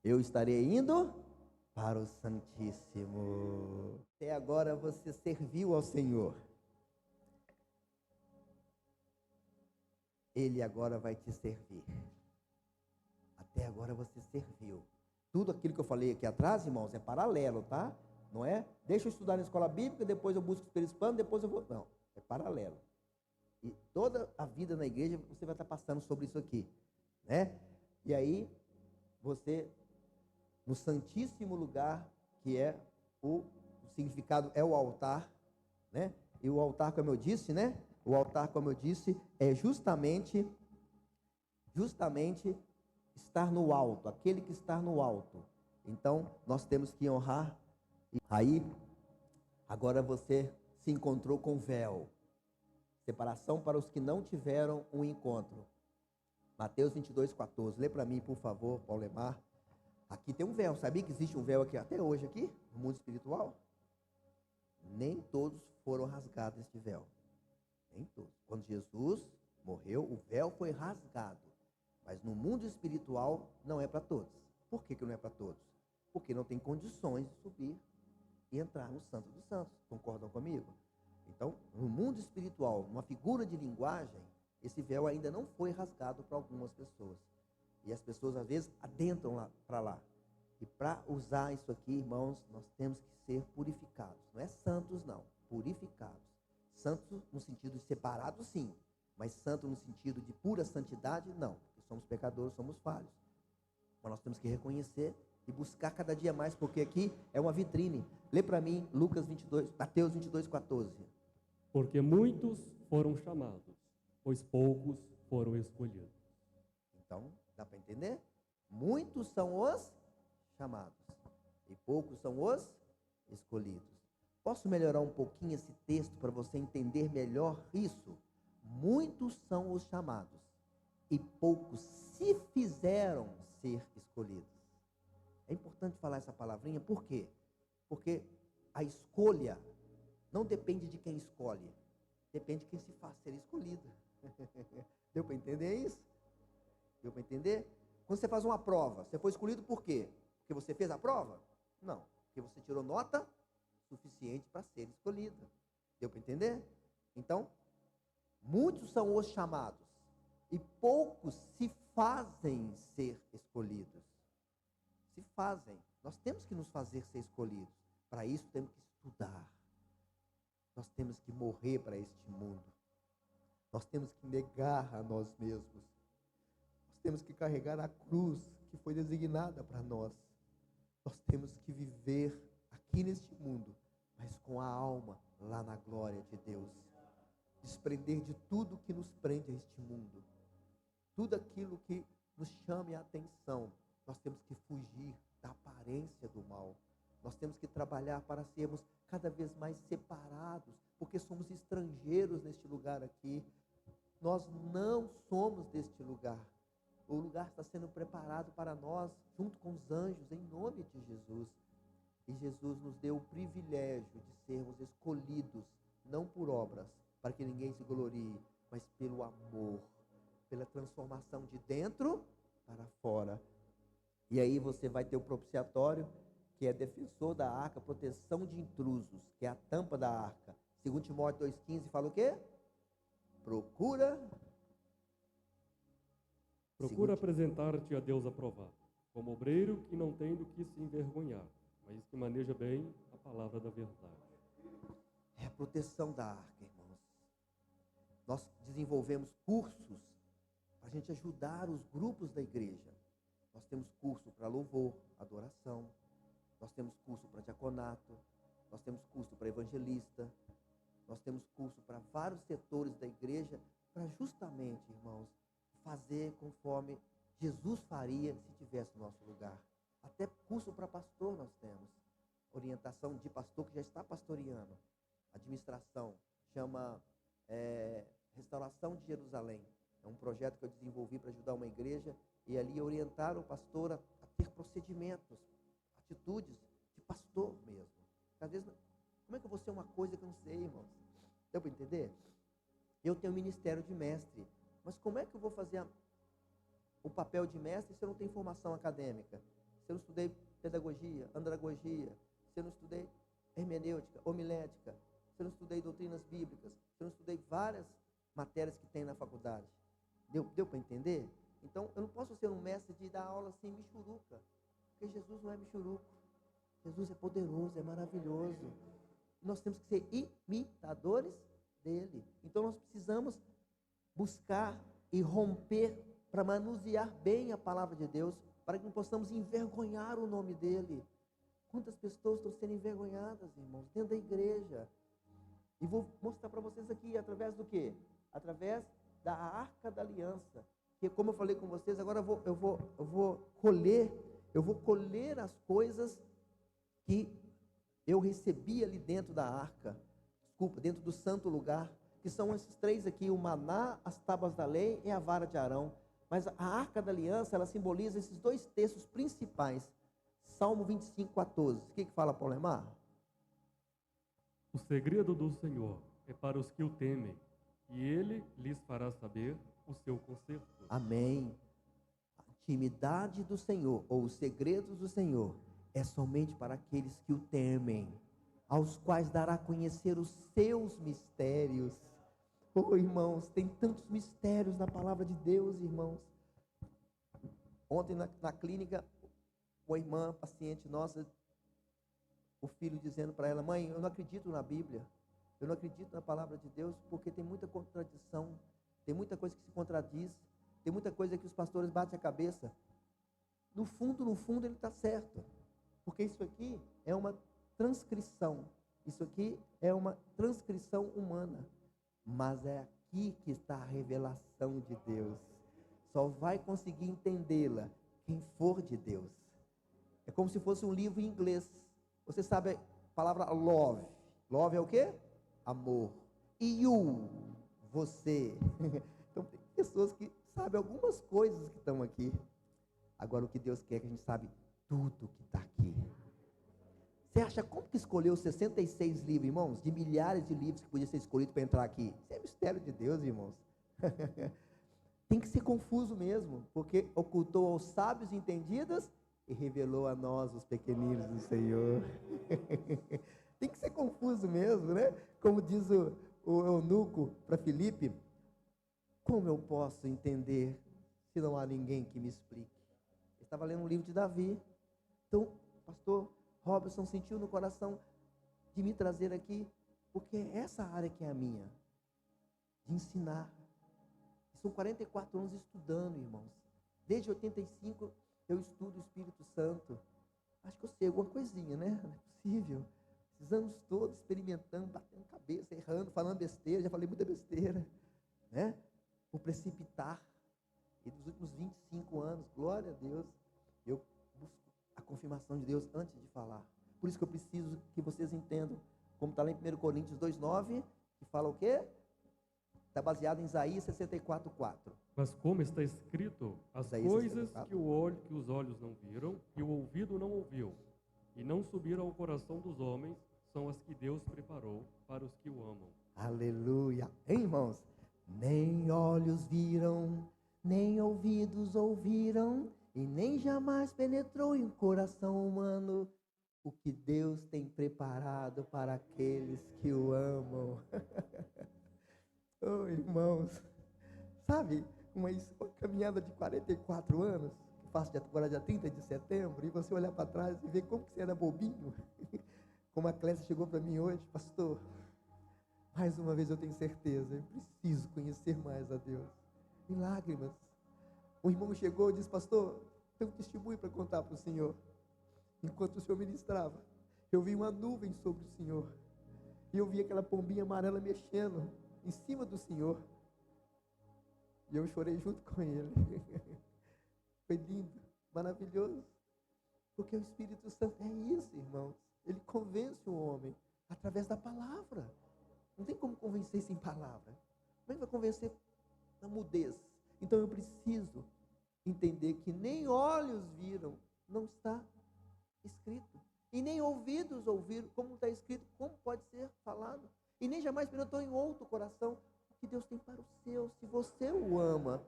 eu estarei indo para o Santíssimo. Até agora você serviu ao Senhor. Ele agora vai te servir. Até agora você serviu. Tudo aquilo que eu falei aqui atrás, irmãos, é paralelo, tá? Não é? Deixa eu estudar na escola bíblica, depois eu busco o Espírito Santo, depois eu vou... Não, é paralelo. E toda a vida na igreja você vai estar passando sobre isso aqui, né? E aí, você, no santíssimo lugar, que é o significado é o altar, né? E o altar, como eu disse, né? O altar, como eu disse, é justamente estar no alto, aquele que está no alto. Então, nós temos que honrar. Aí, agora você se encontrou com véu. Separação para os que não tiveram um encontro. Mateus 22:14. Lê para mim, por favor, Paulo Lemar. Aqui tem um véu. Sabia que existe um véu aqui até hoje aqui, no mundo espiritual? Nem todos foram rasgados este véu. Nem todos. Quando Jesus morreu, o véu foi rasgado. Mas no mundo espiritual não é para todos. Por que não é para todos? Porque não tem condições de subir e entrar no Santo dos Santos. Concordam comigo? Então, no mundo espiritual, uma figura de linguagem, esse véu ainda não foi rasgado para algumas pessoas. E as pessoas, às vezes, adentram lá, para lá. E para usar isso aqui, irmãos, nós temos que ser purificados. Não é santos, não. Purificados. Santos no sentido de separados, sim. Mas santo no sentido de pura santidade, não. Porque somos pecadores, somos falhos. Mas nós temos que reconhecer e buscar cada dia mais, porque aqui é uma vitrine. Lê para mim Mateus 22:14. Porque muitos foram chamados, pois poucos foram escolhidos. Então, dá para entender? Muitos são os chamados e poucos são os escolhidos. Posso melhorar um pouquinho esse texto para você entender melhor isso? Muitos são os chamados e poucos se fizeram ser escolhidos. É importante falar essa palavrinha, por quê? Porque a escolha não depende de quem escolhe, depende de quem se faz ser escolhido. Deu para entender isso? Deu para entender? Quando você faz uma prova, você foi escolhido por quê? Porque você fez a prova? Não, porque você tirou nota suficiente para ser escolhido. Deu para entender? Então, muitos são os chamados e poucos se fazem ser escolhidos. Se fazem. Nós temos que nos fazer ser escolhidos. Para isso temos que estudar. Nós temos que morrer para este mundo. Nós temos que negar a nós mesmos. Nós temos que carregar a cruz que foi designada para nós. Nós temos que viver aqui neste mundo, mas com a alma lá na glória de Deus. Desprender de tudo que nos prende a este mundo. Tudo aquilo que nos chame a atenção. Nós temos que fugir da aparência do mal. Nós temos que trabalhar para sermos cada vez mais separados, porque somos estrangeiros neste lugar aqui. Nós não somos deste lugar. O lugar está sendo preparado para nós, junto com os anjos, em nome de Jesus. E Jesus nos deu o privilégio de sermos escolhidos, não por obras, para que ninguém se glorie, mas pelo amor, pela transformação de dentro para fora. E aí você vai ter o propiciatório, que é defensor da arca, proteção de intrusos, que é a tampa da arca. 2 Timóteo 2,15 fala o quê? Procura apresentar-te a Deus aprovado, como obreiro que não tem do que se envergonhar, mas que maneja bem a palavra da verdade. É a proteção da arca, irmãos. Nós desenvolvemos cursos para a gente ajudar os grupos da igreja. Nós temos curso para louvor, adoração. Nós temos curso para diaconato. Nós temos curso para evangelista. Nós temos curso para vários setores da igreja, para justamente, irmãos, fazer conforme Jesus faria se tivesse no nosso lugar. Até curso para pastor nós temos. Orientação de pastor que já está pastoreando. Administração, chama Restauração de Jerusalém. É um projeto que eu desenvolvi para ajudar uma igreja e ali orientar o pastor a ter procedimentos, atitudes de pastor mesmo. Às vezes, como é que eu vou ser uma coisa que eu não sei, irmãos? Deu para entender? Eu tenho ministério de mestre, mas como é que eu vou fazer o papel de mestre se eu não tenho formação acadêmica? se eu não estudei pedagogia, andragogia, se eu não estudei hermenêutica, homilética, se eu não estudei doutrinas bíblicas, se eu não estudei várias matérias que tem na faculdade. Deu para entender? Então, eu não posso ser um mestre de dar aula sem michuruca, porque Jesus não é michuruco. Jesus é poderoso, é maravilhoso. Nós temos que ser imitadores dele. Então, nós precisamos buscar e romper para manusear bem a palavra de Deus, para que não possamos envergonhar o nome dele. Quantas pessoas estão sendo envergonhadas, irmãos, dentro da igreja? E vou mostrar para vocês aqui, através do quê? Através da Arca da Aliança. Que, como eu falei com vocês, agora eu vou colher as coisas que eu recebi ali dentro da arca, dentro do santo lugar, que são esses três aqui, o maná, as tábuas da lei e a vara de Arão. Mas a Arca da Aliança, ela simboliza esses dois textos principais. Salmo 25:14. O que fala, Paulo Emar? O segredo do Senhor é para os que o temem, e ele lhes fará saber o seu conserto. Amém. A intimidade do Senhor, ou os segredos do Senhor, é somente para aqueles que o temem, aos quais dará a conhecer os seus mistérios. Oh, irmãos, tem tantos mistérios na palavra de Deus, irmãos. Ontem na clínica, uma irmã, paciente nossa, o filho dizendo para ela: mãe, eu não acredito na Bíblia, eu não acredito na palavra de Deus, porque tem muita contradição, tem muita coisa que se contradiz, tem muita coisa que os pastores batem a cabeça. No fundo ele está certo, porque isso aqui é uma transcrição, isso aqui é uma transcrição humana, mas é aqui que está a revelação de Deus. Só vai conseguir entendê-la quem for de Deus. É como se fosse um livro em inglês. Você sabe a palavra love. Love é o quê? Amor. E you, você. Então tem pessoas que sabem algumas coisas que estão aqui. Agora o que Deus quer é que a gente sabe tudo que está aqui. Você acha como que escolheu 66 livros, irmãos? De milhares de livros que podiam ser escolhidos para entrar aqui. Isso é mistério de Deus, irmãos. Tem que ser confuso mesmo, porque ocultou aos sábios entendidos e revelou a nós, os pequeninos do Senhor. Tem que ser confuso mesmo, né? Como diz o eunuco para Filipe: como eu posso entender se não há ninguém que me explique? Ele estava lendo um livro de Davi. Então, pastor Robson sentiu no coração de me trazer aqui, porque é essa área que é a minha, de ensinar. São 44 anos estudando, irmãos. Desde 85 eu estudo o Espírito Santo. Acho que eu sei alguma coisinha, né? Não é possível. Esses anos todos experimentando, batendo cabeça, errando, falando besteira. Já falei muita besteira, né? Por precipitar. E nos últimos 25 anos, glória a Deus, eu busco a confirmação de Deus antes de falar. Por isso que eu preciso que vocês entendam, como está lá em 1 Coríntios 2:9, que fala o quê? Está baseado em Isaías 64:4. Mas como está escrito, as Isaías coisas 64. que os olhos não viram, e o ouvido não ouviu, e não subiram ao coração dos homens, são as que Deus preparou para os que o amam. Aleluia. Hein, irmãos? Nem olhos viram, nem ouvidos ouviram, e nem jamais penetrou em coração humano o que Deus tem preparado para aqueles que o amam. Oh, irmãos, sabe, uma caminhada de 44 anos, que faço agora dia 30 de setembro, e você olhar para trás e ver como que você era bobinho. Como a Clécia chegou para mim hoje: pastor, mais uma vez eu tenho certeza, eu preciso conhecer mais a Deus. Em lágrimas. O irmão chegou e disse: pastor, tenho um testemunho para contar para o senhor. Enquanto o senhor ministrava, eu vi uma nuvem sobre o senhor, e eu vi aquela pombinha amarela mexendo em cima do Senhor, e eu chorei junto com ele. Foi lindo, maravilhoso, porque o Espírito Santo é isso, irmãos. Ele convence o homem através da palavra. Não tem como convencer sem palavra. Como é que vai convencer na mudez? Então eu preciso entender que nem olhos viram, não está escrito, e nem ouvidos ouviram, como está escrito, como pode ser falado. E nem jamais penetrou em outro coração o que Deus tem para o seu. Se você o ama,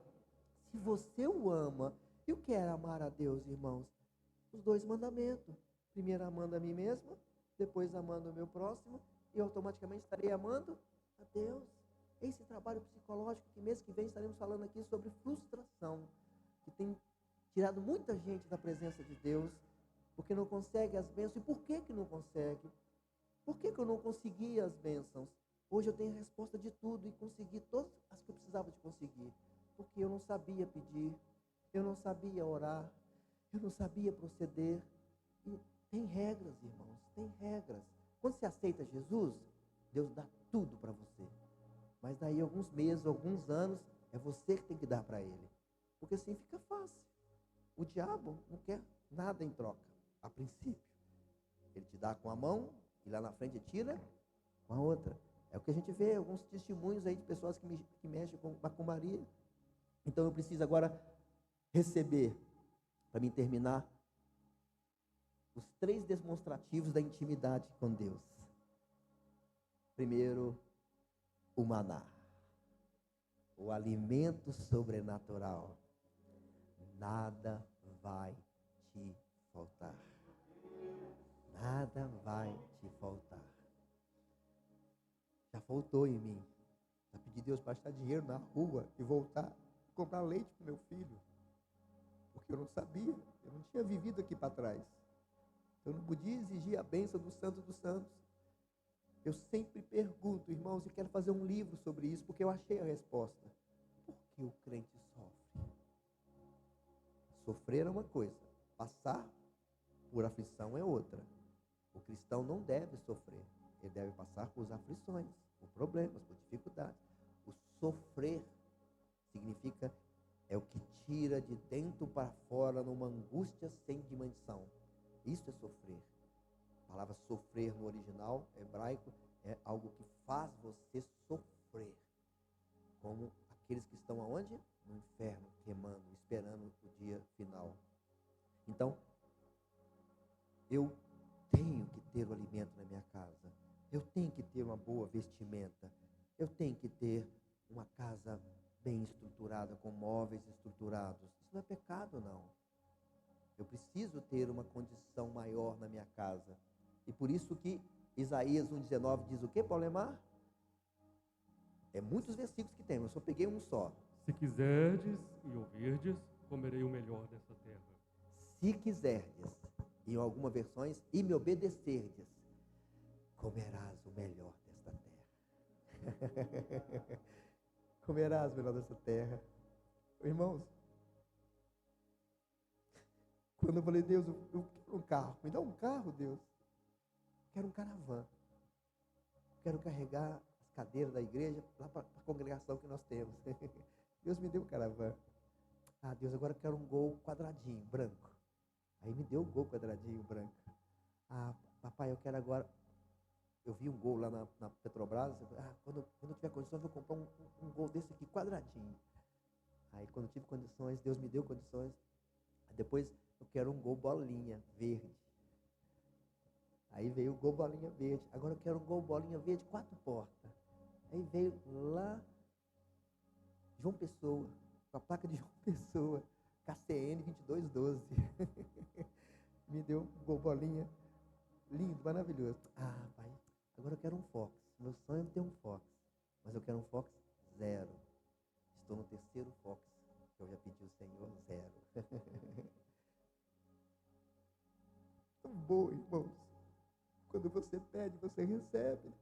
e o que é amar a Deus, irmãos? os 2 mandamentos. Primeiro amando a mim mesmo, depois amando o meu próximo, e automaticamente estarei amando a Deus. Esse trabalho psicológico que mês que vem estaremos falando aqui sobre frustração, que tem tirado muita gente da presença de Deus, porque não consegue as bênçãos. E por que que não consegue? Por que que eu não consegui as bênçãos? Hoje eu tenho resposta de tudo e consegui todas as que eu precisava de conseguir. Porque eu não sabia pedir, eu não sabia orar, eu não sabia proceder. E tem regras, irmãos, tem regras. Quando você aceita Jesus, Deus dá tudo para você. Mas daí alguns meses, alguns anos, é você que tem que dar para Ele. Porque assim fica fácil. O diabo não quer nada em troca, a princípio. Ele te dá com a mão e lá na frente tira com a outra. É o que a gente vê, alguns testemunhos aí de pessoas que mexem com macumbaria. Então eu preciso agora receber, para mim terminar, os 3 demonstrativos da intimidade com Deus. Primeiro, o maná, o alimento sobrenatural. Nada vai te faltar. Nada vai te faltar. Já faltou em mim. Já pedi a Deus para achar dinheiro na rua e voltar, comprar leite para o meu filho. Porque eu não sabia, eu não tinha vivido aqui para trás. Eu não podia exigir a bênção do Santo dos Santos. Eu sempre pergunto, irmãos, e quero fazer um livro sobre isso, porque eu achei a resposta. Por que o crente sofre? Sofrer é uma coisa, passar por aflição é outra. O cristão não deve sofrer, ele deve passar por aflições, por problemas, por dificuldades. O sofrer significa, é o que tira de dentro para fora numa angústia sem dimensão. Isso é sofrer. A palavra sofrer no original hebraico é algo que faz você sofrer. Como aqueles que estão aonde? No inferno, queimando, esperando o dia final. Então, eu tenho que ter o alimento na minha casa. Eu tenho que ter uma boa vestimenta. Eu tenho que ter uma casa bem estruturada, com móveis estruturados. Isso não é pecado, não. Eu preciso ter uma condição maior na minha casa. E por isso que Isaías 1,19 diz o quê, Paulemar? É muitos versículos que tem, eu só peguei um só. Se quiserdes e ouvirdes, comerei o melhor dessa terra. Se quiserdes, em algumas versões, e me obedecerdes, comerás o melhor desta terra. Comerás o melhor dessa terra. Irmãos, quando eu falei, Deus, eu quero um carro, me dá um carro, Deus. Quero um caravã. Quero carregar as cadeiras da igreja lá para a congregação que nós temos. Deus me deu um caravã. Ah, Deus, agora eu quero um Gol quadradinho, branco. Aí me deu um Gol quadradinho, branco. Ah, papai, eu quero agora... Eu vi um Gol lá na Petrobras. Quando eu tiver condições, eu vou comprar um Gol desse aqui, quadradinho. Aí quando eu tive condições, Deus me deu condições. Aí depois eu quero um Gol bolinha verde. Aí veio o Gol bolinha verde. Agora eu quero um Gol bolinha verde 4 portas. Aí veio lá João Pessoa, com a placa de João Pessoa, KCN 2212. Me deu um Gol bolinha lindo, maravilhoso. Ah, pai, agora eu quero um Fox. Meu sonho é ter um Fox, mas eu quero um Fox 0. Estou no 3º Fox, que eu já pedi ao Senhor, 0. Tão bom, irmãos. Quando você pede, você recebe.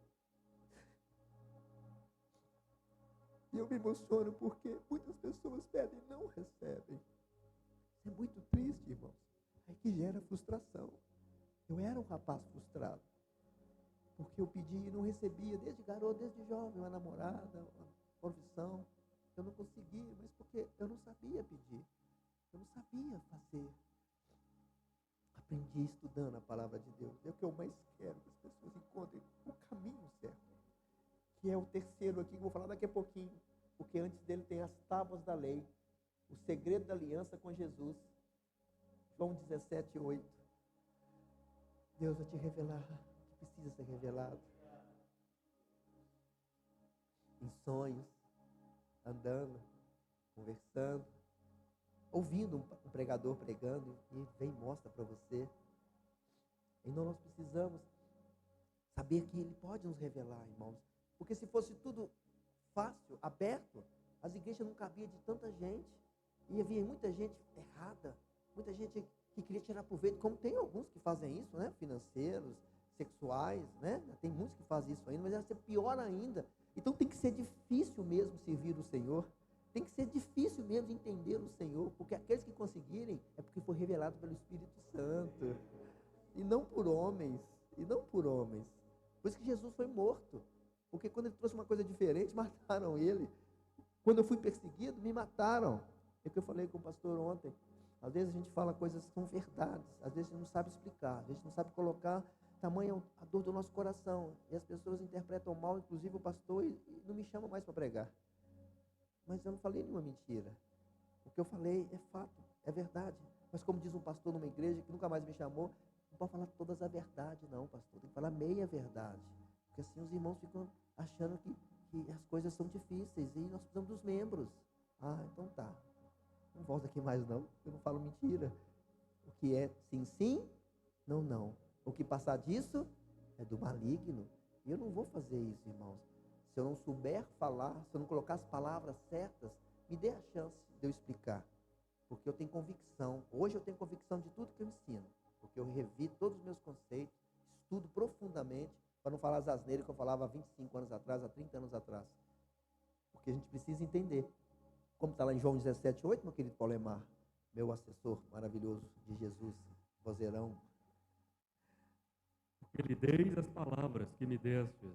E eu me emociono porque muitas pessoas pedem e não recebem. Isso é muito triste, irmãos. Aí que gera frustração. Eu era um rapaz frustrado. Porque eu pedi e não recebia, desde garoto, desde jovem, uma namorada, uma profissão. Eu não conseguia, mas porque eu não sabia pedir. Eu não sabia fazer. Aprendi estudando a palavra de Deus. É o que eu mais quero, que as pessoas encontrem o caminho certo. Que é o 3º aqui, que eu vou falar daqui a pouquinho. Porque antes dele tem as tábuas da lei. O segredo da aliança com Jesus. João 17:8. Deus vai te revelar o que precisa ser revelado. Em sonhos, andando, conversando. ouvindo um pregador pregando e vem e mostra para você. Então nós precisamos saber que Ele pode nos revelar, irmãos. Porque se fosse tudo fácil, aberto, as igrejas não cabiam de tanta gente. E havia muita gente errada, muita gente que queria tirar proveito, como tem alguns que fazem isso, né? Financeiros, sexuais, né? Tem muitos que fazem isso ainda, mas vai ser pior ainda. Então tem que ser difícil mesmo servir o Senhor. Tem que ser difícil mesmo entender o Senhor, porque aqueles que conseguirem é porque foi revelado pelo Espírito Santo. E não por homens, e não por homens. Por isso que Jesus foi morto. Porque quando ele trouxe uma coisa diferente, mataram ele. Quando eu fui perseguido, me mataram. É o que eu falei com o pastor ontem. Às vezes a gente fala coisas que são verdades. Às vezes a gente não sabe explicar. A gente não sabe colocar tamanho a dor do nosso coração. E as pessoas interpretam mal, inclusive o pastor, e não me chama mais para pregar. Mas eu não falei nenhuma mentira. O que eu falei é fato, é verdade. Mas como diz um pastor numa igreja que nunca mais me chamou, não pode falar todas a verdade, não, pastor. Tem que falar meia verdade. Porque assim os irmãos ficam achando que as coisas são difíceis e nós precisamos dos membros. Ah, então tá. Não volta aqui mais não, eu não falo mentira. O que é sim, sim, não, não. O que passar disso é do maligno. E eu não vou fazer isso, irmãos. Se eu não souber falar, se eu não colocar as palavras certas, me dê a chance de eu explicar. Porque eu tenho convicção. Hoje eu tenho convicção de tudo que eu ensino. Porque eu revi todos os meus conceitos, estudo profundamente, para não falar as asneiras que eu falava há 25 anos atrás, há 30 anos atrás. Porque a gente precisa entender. Como está lá em João 17:8, meu querido Paulemar, meu assessor maravilhoso de Jesus, vozeirão. Porque lhe deis as palavras que me destes,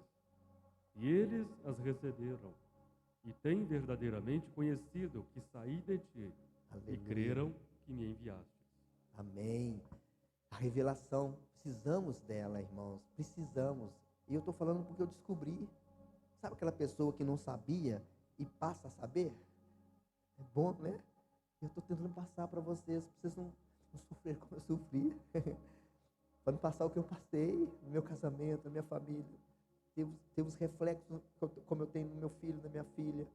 e eles as receberam, e têm verdadeiramente conhecido que saí de ti, Aleluia. E creram que me enviaste. Amém. A revelação, precisamos dela, irmãos, precisamos. E eu estou falando porque eu descobri. Sabe aquela pessoa que não sabia e passa a saber? É bom, né? Eu estou tentando passar para vocês não sofrer como eu sofri. Para não passar o que eu passei no meu casamento, na minha família. Temos reflexos como eu tenho no meu filho, na minha filha.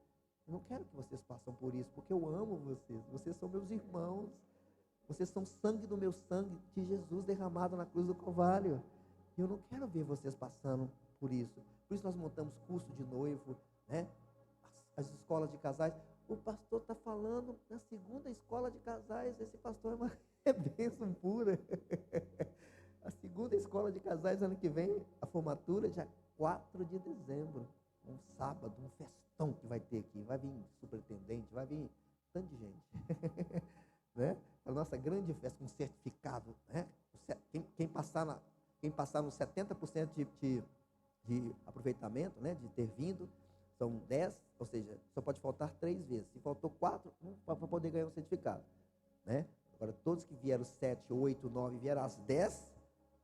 Eu não quero que vocês passem por isso, porque eu amo vocês. Vocês são meus irmãos. Vocês são sangue do meu sangue, de Jesus derramado na cruz do Calvário. E eu não quero ver vocês passando por isso. Por isso nós montamos curso de noivo, né? As escolas de casais. O pastor está falando na segunda escola de casais. Esse pastor é bênção pura. A segunda escola de casais, ano que vem, a formatura, dia 4 de dezembro. Um sábado, um festão que vai ter aqui. Vai vir superintendente, vai vir tanto de gente. Né? A nossa grande festa com certificado, né? Quem passar nos 70% de aproveitamento, né? De ter vindo, são 10, ou seja, só pode faltar 3 vezes. Se faltou 4, para poder ganhar um certificado, né? Agora, todos que vieram 7, 8, 9, vieram às 10,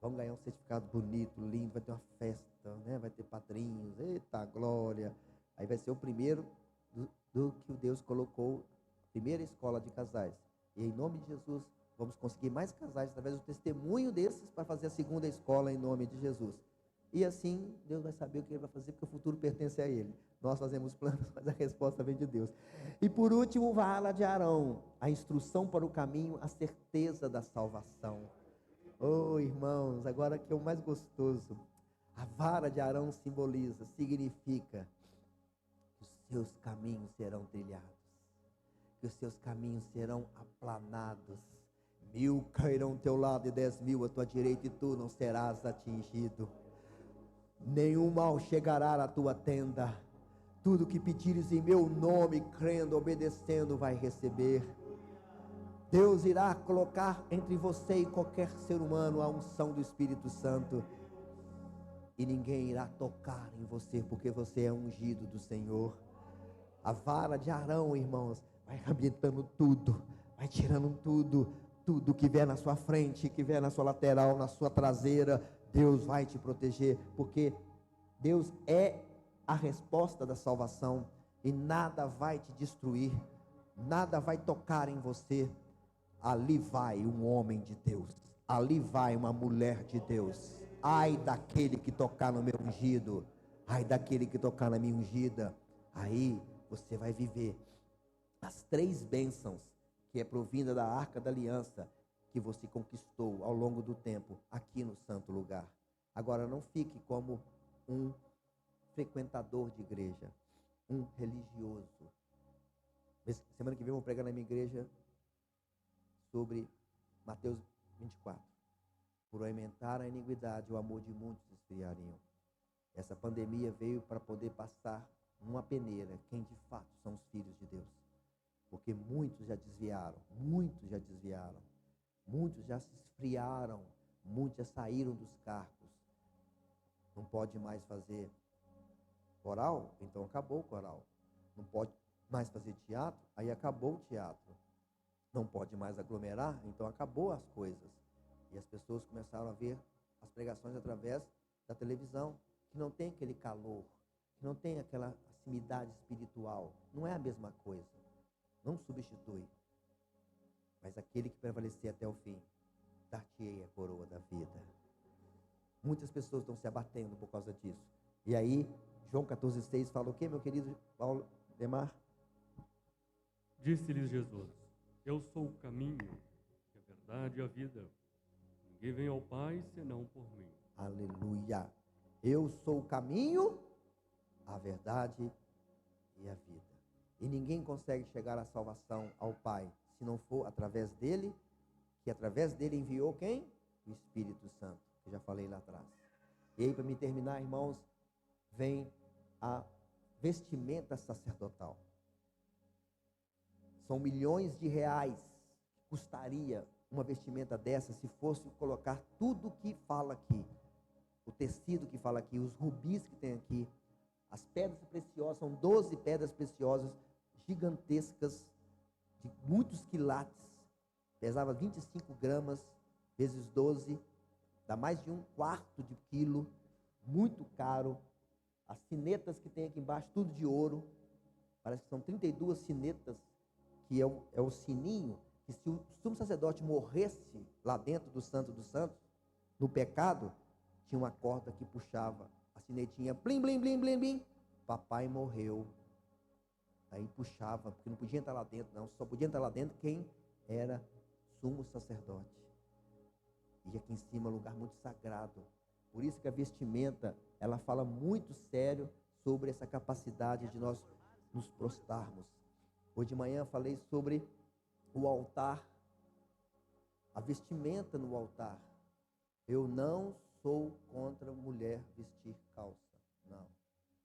vão ganhar um certificado bonito, lindo, vai ter uma festa, né? Vai ter padrinhos, eita glória. Aí vai ser o primeiro do que Deus colocou, primeira escola de casais. E em nome de Jesus, vamos conseguir mais casais através do testemunho desses para fazer a segunda escola em nome de Jesus. E assim, Deus vai saber o que Ele vai fazer, porque o futuro pertence a Ele. Nós fazemos planos, mas a resposta vem de Deus. E por último, vara de Arão, a instrução para o caminho, a certeza da salvação. Oh, irmãos, agora que é o mais gostoso. A vara de Arão significa que os seus caminhos serão trilhados. Que os seus caminhos serão aplanados. 1000 cairão ao teu lado e 10.000 à tua direita, e tu não serás atingido. Nenhum mal chegará à tua tenda. Tudo que pedires em meu nome, crendo, obedecendo, vai receber. Deus irá colocar entre você e qualquer ser humano a unção do Espírito Santo. E ninguém irá tocar em você, porque você é ungido do Senhor. A vara de Arão, irmãos, vai arrebentando tudo, vai tirando tudo que vier na sua frente, que vier na sua lateral, na sua traseira. Deus vai te proteger, porque Deus é a resposta da salvação, e nada vai te destruir, nada vai tocar em você. Ali vai um homem de Deus, ali vai uma mulher de Deus. Ai daquele que tocar no meu ungido, ai daquele que tocar na minha ungida. Aí você vai viver as 3 bênçãos que é provinda da Arca da Aliança, que você conquistou ao longo do tempo aqui no santo lugar. Agora não fique como um frequentador de igreja, um religioso. Semana que vem eu vou pregar na minha igreja sobre Mateus 24. Por aumentar a iniquidade, o amor de muitos esfriariam. Essa pandemia veio para poder passar numa peneira quem de fato são os filhos de Deus. Porque muitos já desviaram, muitos já desviaram, muitos já se esfriaram, muitos já saíram dos cargos. Não pode mais fazer coral, então acabou o coral. Não pode mais fazer teatro, aí acabou o teatro. Não pode mais aglomerar, então acabou as coisas. E as pessoas começaram a ver as pregações através da televisão, que não tem aquele calor, que não tem aquela afinidade espiritual. Não é a mesma coisa. Não substitui. Mas aquele que prevalecer até o fim, dar-te-ei a coroa da vida. Muitas pessoas estão se abatendo por causa disso. E aí, João 14,6 fala o quê, meu querido Paulo Demar? Disse-lhes Jesus: eu sou o caminho, a verdade e a vida. Ninguém vem ao Pai senão por mim. Aleluia. Eu sou o caminho, a verdade e a vida. E ninguém consegue chegar à salvação ao Pai se não for através dele, que através dele enviou quem? O Espírito Santo, que eu já falei lá atrás. E aí, para me terminar, irmãos, vem a vestimenta sacerdotal. São milhões de reais que custaria uma vestimenta dessa se fosse colocar tudo que fala aqui. O tecido que fala aqui, os rubis que tem aqui, as pedras preciosas, são 12 pedras preciosas gigantescas, de muitos quilates, pesava 25 gramas, vezes 12, dá mais de 1/4 de quilo, muito caro. As sinetas que tem aqui embaixo, tudo de ouro, parece que são 32 sinetas, que é o sininho, que se o sumo sacerdote morresse lá dentro do Santo dos Santos, no pecado, tinha uma corda que puxava a sinetinha, blim, blim, blim, blim, blim, papai morreu. Aí puxava, porque não podia entrar lá dentro, não, só podia entrar lá dentro quem era sumo sacerdote. E aqui em cima é um lugar muito sagrado. Por isso que a vestimenta, ela fala muito sério sobre essa capacidade de nós nos prostrarmos. Hoje de manhã eu falei sobre o altar, a vestimenta no altar. Eu não sou contra mulher vestir calça. Não,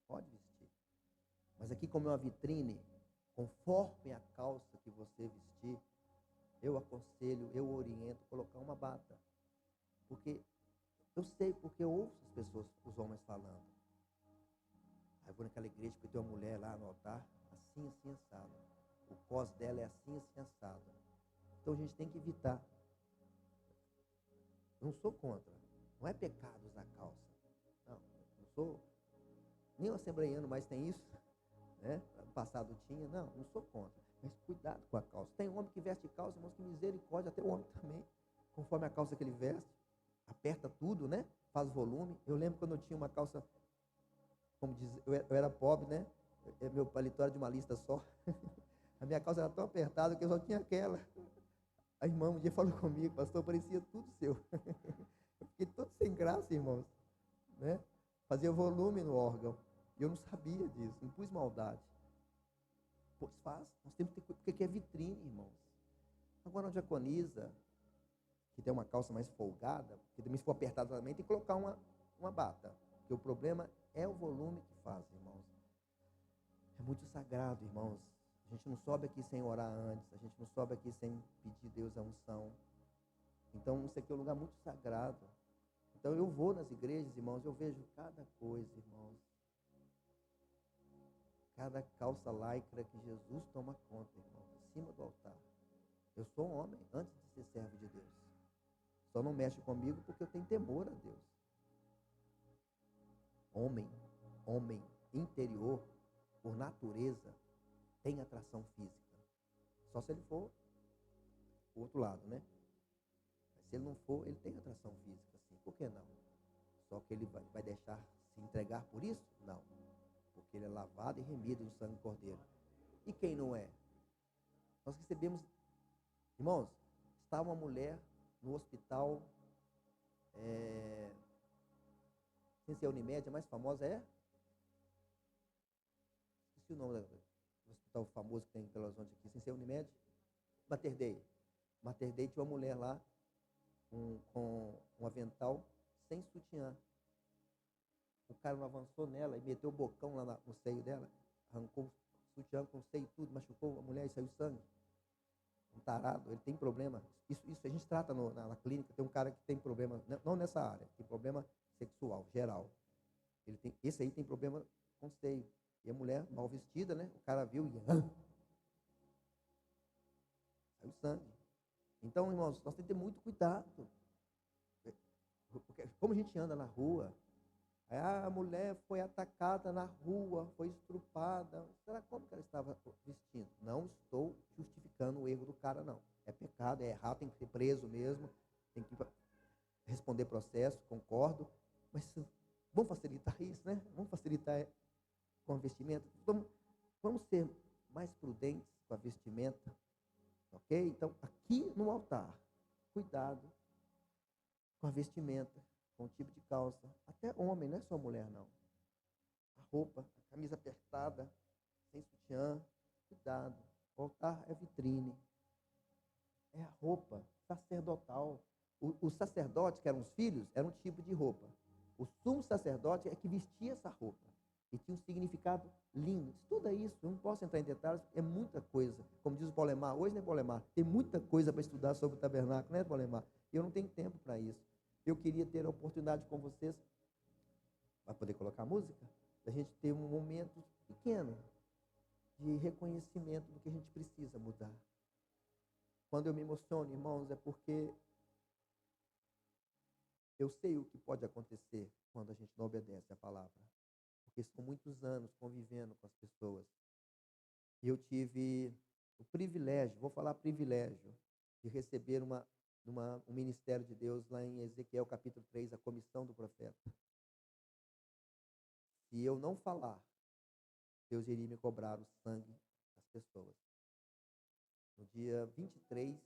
pode vestir. Mas aqui como é uma vitrine, conforme a calça que você vestir, eu aconselho, eu oriento colocar uma bata. Porque eu sei, porque eu ouço as pessoas, os homens falando. Aí eu vou naquela igreja que tem uma mulher lá no altar, assim, assim, assado. O cos dela é assim, assim, assado. Então a gente tem que evitar. Eu não sou contra. Não é pecado usar calça. Não sou. Nem o assembleiano mais tem isso. Né? No passado tinha. Não sou contra. Mas cuidado com a calça. Tem homem que veste calça, irmãos, que misericórdia, até o homem também. Conforme a calça que ele veste. Aperta tudo, né? Faz volume. Eu lembro quando eu tinha uma calça, como diz, eu era pobre, né? Meu paletó era de uma lista só. A minha calça era tão apertada que eu só tinha aquela. A irmã um dia falou comigo, pastor, parecia tudo seu. Eu fiquei todo sem graça, irmãos. Né? Fazia volume no órgão. E eu não sabia disso, não pus maldade. Pois faz, nós temos que ter, porque aqui é vitrine, irmãos. Agora na diaconisa, que tem uma calça mais folgada, que também se for apertada também, tem que colocar uma bata. Porque o problema é o volume que faz, irmãos. É muito sagrado, irmãos. A gente não sobe aqui sem orar antes, a gente não sobe aqui sem pedir a Deus a unção. Então, isso aqui é um lugar muito sagrado. Então, eu vou nas igrejas, irmãos, eu vejo cada coisa, irmãos. Cada calça lycra que Jesus toma conta, irmãos, em cima do altar. Eu sou um homem antes de ser servo de Deus. Só não mexe comigo porque eu tenho temor a Deus. Homem interior, por natureza, tem atração física. Só se ele for o outro lado, né? Mas se ele não for, ele tem atração física, sim. Por que não? Só que ele vai deixar se entregar por isso? Não. Porque ele é lavado e remido no sangue do Cordeiro. E quem não é? Nós recebemos Irmãos, está uma mulher no hospital, sem ser a Unimed, a mais famosa é? Esqueci o nome do hospital famoso que tem em Belo Horizonte aqui, sem ser a Unimed. Mater Dei. Mater Dei tinha uma mulher lá com um avental sem sutiã. O cara não avançou nela e meteu o bocão lá no seio dela, arrancou o sutiã com o seio e tudo, machucou a mulher e saiu sangue. Um tarado, ele tem problema. Isso a gente trata na clínica. Tem um cara que tem problema, não nessa área, tem problema sexual, geral. Esse aí tem problema com o seio. E a mulher mal vestida, né? O cara viu e saiu sangue. Então, irmãos, nós temos que ter muito cuidado. Porque, como a gente anda na rua, a mulher foi atacada na rua, foi estrupada. Será como que ela estava vestindo? Não estou justificando o erro do cara, não. É pecado, é errado, tem que ser preso mesmo, tem que responder processo, concordo. Mas vamos facilitar isso, né? Vamos facilitar com a vestimenta. Vamos ser mais prudentes com a vestimenta. Ok? Então, aqui no altar, cuidado com a vestimenta, com o tipo de calça. Até homem, não é só mulher, não. A roupa, a camisa apertada, sem sutiã, cuidado. O altar é vitrine. É a roupa sacerdotal. Os sacerdotes, que eram os filhos, era um tipo de roupa. O sumo sacerdote é que vestia essa roupa. E tinha um significado lindo. Estuda isso, eu não posso entrar em detalhes, é muita coisa. Como diz o Polemar, hoje não é Polemar, tem muita coisa para estudar sobre o tabernáculo, não é, Polemar? E eu não tenho tempo para isso. Eu queria ter a oportunidade com vocês, para poder colocar música, da gente ter um momento pequeno de reconhecimento do que a gente precisa mudar. Quando eu me emociono, irmãos, é porque eu sei o que pode acontecer quando a gente não obedece a palavra. Porque são muitos anos convivendo com as pessoas. E eu tive o privilégio, vou falar privilégio, de receber um ministério de Deus lá em Ezequiel capítulo 3, a comissão do profeta. Se eu não falar, Deus iria me cobrar o sangue das pessoas. No dia 23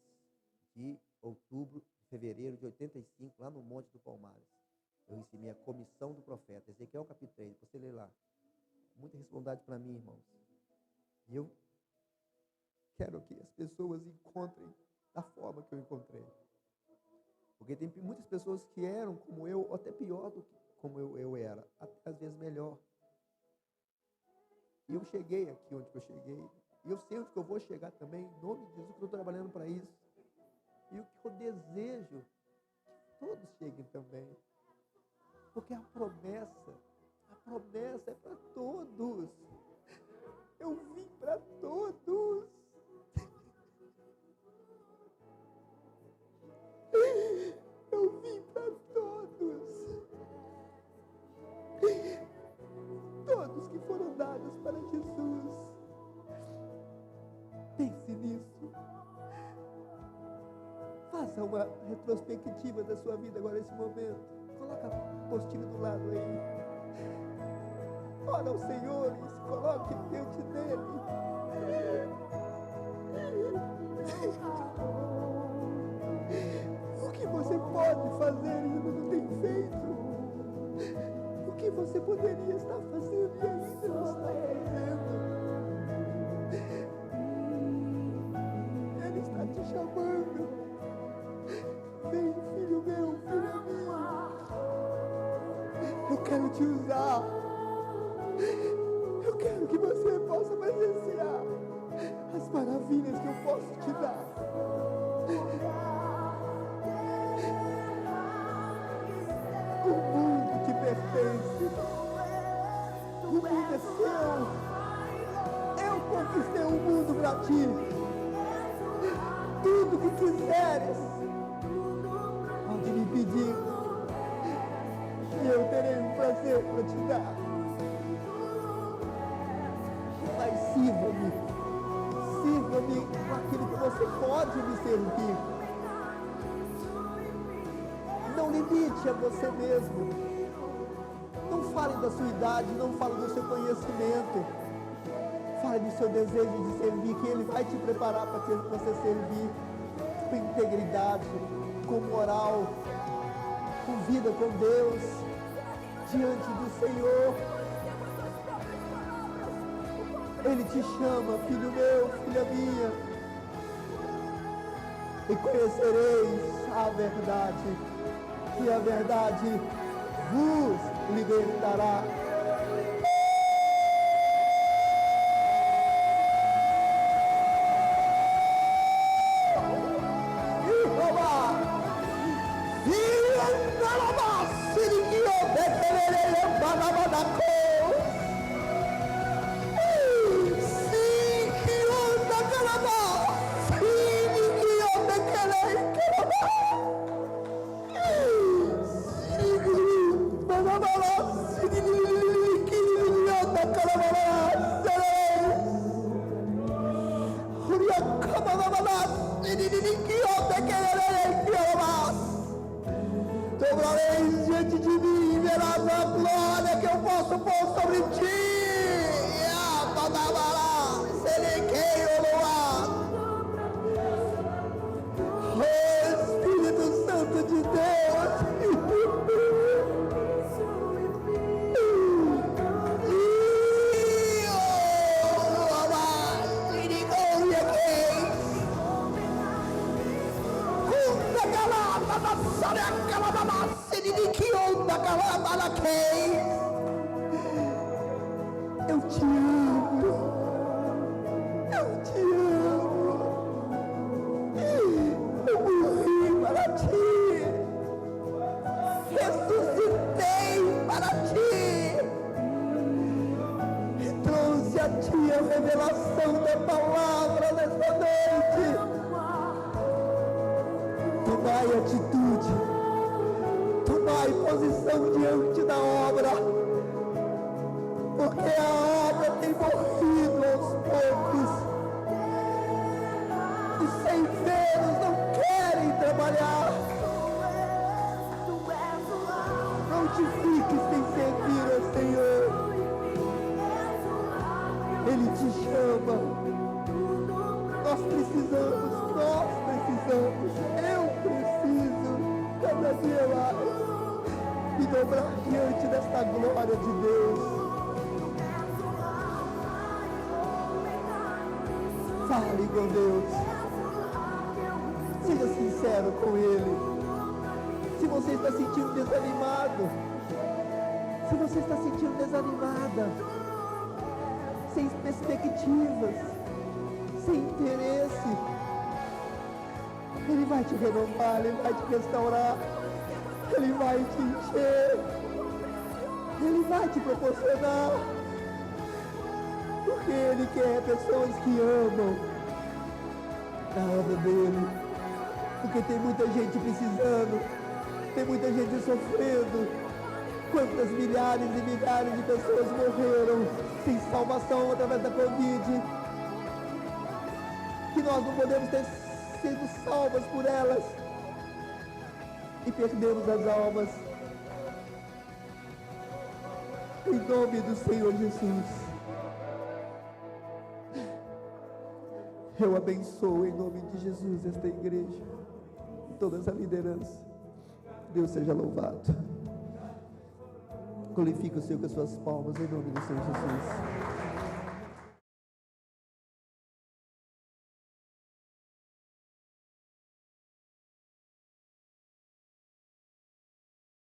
de outubro, de fevereiro de 85, lá no Monte do Palmares, eu recebi a comissão do profeta, Ezequiel capítulo 3, você lê lá. Muita responsabilidade para mim, irmãos. E eu quero que as pessoas encontrem da forma que eu encontrei. Porque tem muitas pessoas que eram como eu, ou até pior do que como eu era, até às vezes melhor. E eu cheguei aqui onde eu cheguei, e eu sei onde eu vou chegar também, em nome de Jesus, que eu estou trabalhando para isso. E o que eu desejo, que todos cheguem também. Porque a promessa é para todos. Eu vim para todos. Eu vim para todos. Todos que foram dados para Jesus. Pense nisso. Faça uma retrospectiva da sua vida agora nesse momento. Coloca a apostila do lado aí. Ora ao Senhor e se coloque diante dele. O que você pode fazer e ainda não tem feito? O que você poderia estar fazendo e ainda não está fazendo? Ele está te chamando. Vem, filho meu, filho minha. Eu quero te usar. Eu quero que você possa presenciar as maravilhas que eu posso te dar. O mundo te pertence. O mundo é seu. Eu conquistei o mundo para ti. Tudo que quiseres, pode me pedir. E eu terei um prazer para te dar. Mas sirva-me com aquilo que você pode me servir. Não limite a você mesmo. Não fale da sua idade, não fale do seu conhecimento. Fale do seu desejo de servir, que Ele vai te preparar para você servir. com integridade, com moral, com vida com Deus, diante do Senhor. Ele te chama, filho meu, filha minha, e conhecereis a verdade, e a verdade vos libertará. Dobrareis diante de mim, verás a glória que eu posso pôr sobre ti. Espírito Santo de Deus, eu te amo, eu te amo, eu morri para ti, ressuscitei para ti, e trouxe a ti a revelação da palavra nesta noite. Tomai atitude, tomai posição diante da obra, porque a obra tem morrido aos poucos, e ceifeiros não querem trabalhar. Não te fiques sem servir ao Senhor. Ele te chama. Nós precisamos, eu preciso cada dia mais me dobrar diante desta glória de Deus. Fale com Deus, seja sincero com Ele. Se você está sentindo desanimado, se você está sentindo desanimada, sem perspectivas, sem interesse, Ele vai te renovar, Ele vai te restaurar, Ele vai te encher, Ele vai te proporcionar, porque Ele quer pessoas que amam a obra dEle, porque tem muita gente precisando, tem muita gente sofrendo. Quantas milhares e milhares de pessoas morreram sem salvação através da Covid, que nós não podemos ter sido salvas por elas e perdemos as almas. Em nome do Senhor Jesus, eu abençoo em nome de Jesus esta igreja e toda essa liderança. Deus seja louvado. Glorifique o Senhor com as suas palmas em nome do Senhor Jesus.